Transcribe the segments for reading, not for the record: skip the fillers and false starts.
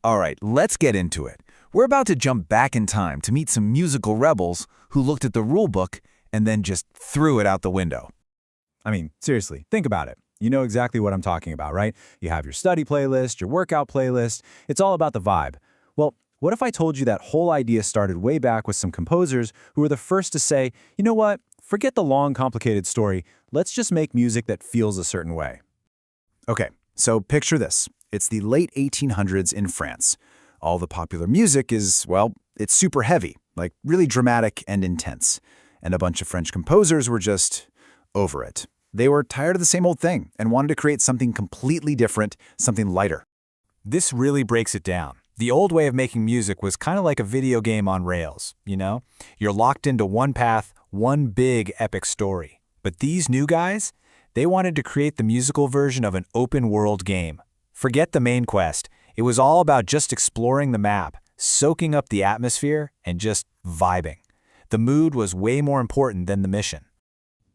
All right, let's get into it. We're about to jump back in time to meet some musical rebels who looked at the rule book and then just threw it out the window. I mean, seriously, think about it. You know exactly what I'm talking about, right? You have your study playlist, your workout playlist. It's all about the vibe. Well, what if I told you that whole idea started way back with some composers who were the first to say, you know what, forget the long, complicated story. Let's just make music that feels a certain way. Okay, so picture this. It's the late 1800s in France. All the popular music is, well, it's super heavy, like really dramatic and intense. And a bunch of French composers were just over it. They were tired of the same old thing and wanted to create something completely different, something lighter. This really breaks it down. The old way of making music was kind of like a video game on rails, you know? You're locked into one path, one big epic story. But these new guys, they wanted to create the musical version of an open-world game. Forget the main quest. It was all about just exploring the map, soaking up the atmosphere, and just vibing. The mood was way more important than the mission.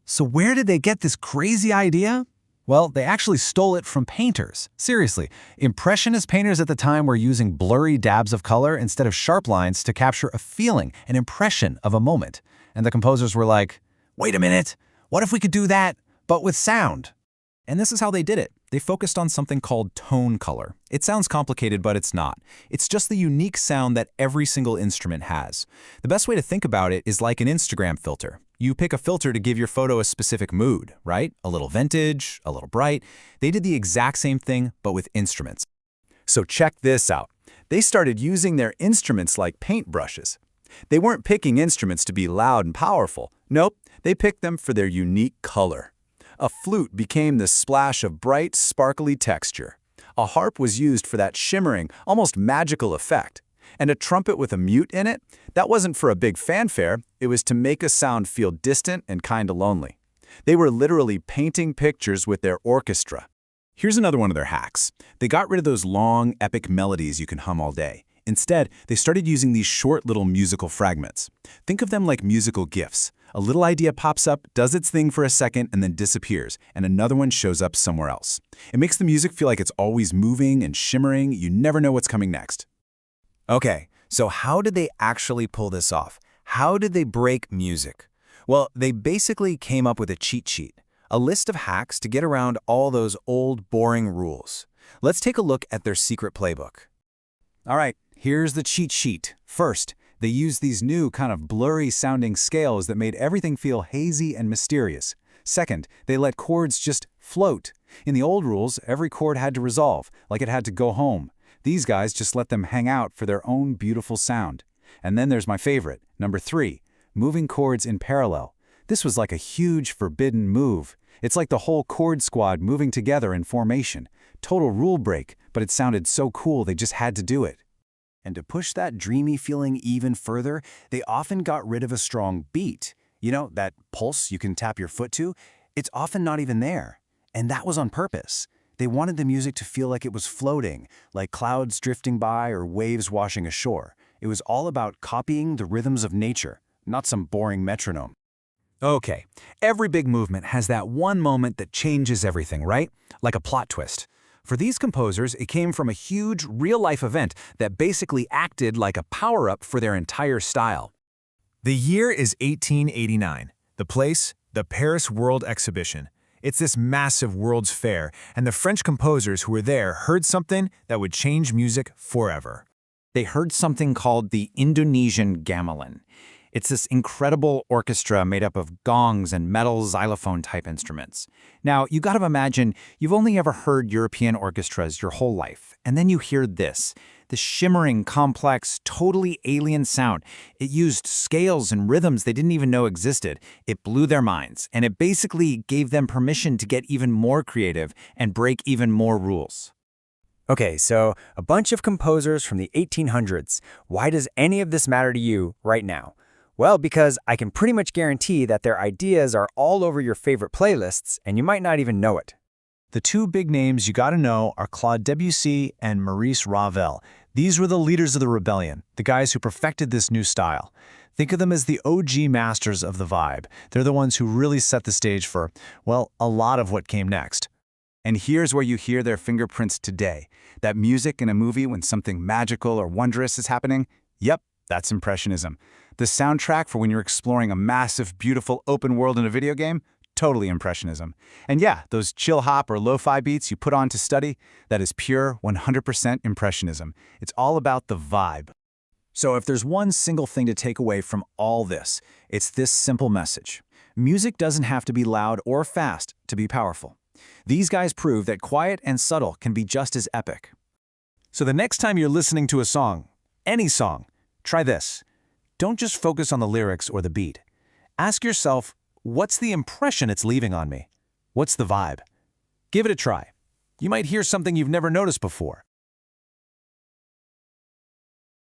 So where did they get this crazy idea? Well, they actually stole it from painters. Seriously, Impressionist painters at the time were using blurry dabs of color instead of sharp lines to capture a feeling, an impression of a moment. And the composers were like, wait a minute, what if we could do that, but with sound? And this is how they did it. They focused on something called tone color. It sounds complicated, but it's not. It's just the unique sound that every single instrument has. The best way to think about it is like an Instagram filter. You pick a filter to give your photo a specific mood, right? A little vintage, a little bright. They did the exact same thing, but with instruments. So check this out. They started using their instruments like paintbrushes. They weren't picking instruments to be loud and powerful. Nope, they picked them for their unique color. A flute became the splash of bright, sparkly texture. A harp was used for that shimmering, almost magical effect. And a trumpet with a mute in it, that wasn't for a big fanfare, it was to make a sound feel distant and kinda lonely. They were literally painting pictures with their orchestra. Here's another one of their hacks. They got rid of those long, epic melodies you can hum all day. Instead, they started using these short little musical fragments. Think of them like musical gifs. A little idea pops up, does its thing for a second, and then disappears, and another one shows up somewhere else. It makes the music feel like it's always moving and shimmering. You never know what's coming next. Okay, so how did they actually pull this off? How did they break music? Well, they basically came up with a cheat sheet, a list of hacks to get around all those old, boring rules. Let's take a look at their secret playbook. All right, here's the cheat sheet. First, they used these new kind of blurry-sounding scales that made everything feel hazy and mysterious. Second, they let chords just float. In the old rules, every chord had to resolve, like it had to go home. These guys just let them hang out for their own beautiful sound. And then there's my favorite, number 3, moving chords in parallel. This was like a huge forbidden move. It's like the whole chord squad moving together in formation. Total rule break, but it sounded so cool they just had to do it. And to push that dreamy feeling even further, they often got rid of a strong beat. You know, that pulse you can tap your foot to? It's often not even there. And that was on purpose. They wanted the music to feel like it was floating, like clouds drifting by or waves washing ashore. It was all about copying the rhythms of nature, not some boring metronome. Okay, every big movement has that one moment that changes everything, right? Like a plot twist. For these composers, it came from a huge, real-life event that basically acted like a power-up for their entire style. The year is 1889. The place, the Paris World Exhibition. It's this massive World's Fair, and the French composers who were there heard something that would change music forever. They heard something called the Indonesian gamelan. It's this incredible orchestra made up of gongs and metal xylophone-type instruments. Now, you gotta imagine, you've only ever heard European orchestras your whole life, and then you hear this shimmering, complex, totally alien sound. It used scales and rhythms they didn't even know existed. It blew their minds, and it basically gave them permission to get even more creative and break even more rules. Okay, so a bunch of composers from the 1800s. Why does any of this matter to you right now? Well, because I can pretty much guarantee that their ideas are all over your favorite playlists, and you might not even know it. The two big names you gotta know are Claude Debussy and Maurice Ravel. These were the leaders of the rebellion, the guys who perfected this new style. Think of them as the OG masters of the vibe. They're the ones who really set the stage for, well, a lot of what came next. And here's where you hear their fingerprints today. That music in a movie when something magical or wondrous is happening? Yep, that's Impressionism. The soundtrack for when you're exploring a massive, beautiful open world in a video game? Totally Impressionism. And yeah, those chill hop or lo-fi beats you put on to study, that is pure 100% Impressionism. It's all about the vibe. So if there's one single thing to take away from all this, it's this simple message. Music doesn't have to be loud or fast to be powerful. These guys prove that quiet and subtle can be just as epic. So the next time you're listening to a song, any song, try this. Don't just focus on the lyrics or the beat. Ask yourself, what's the impression it's leaving on me? What's the vibe? Give it a try. You might hear something you've never noticed before.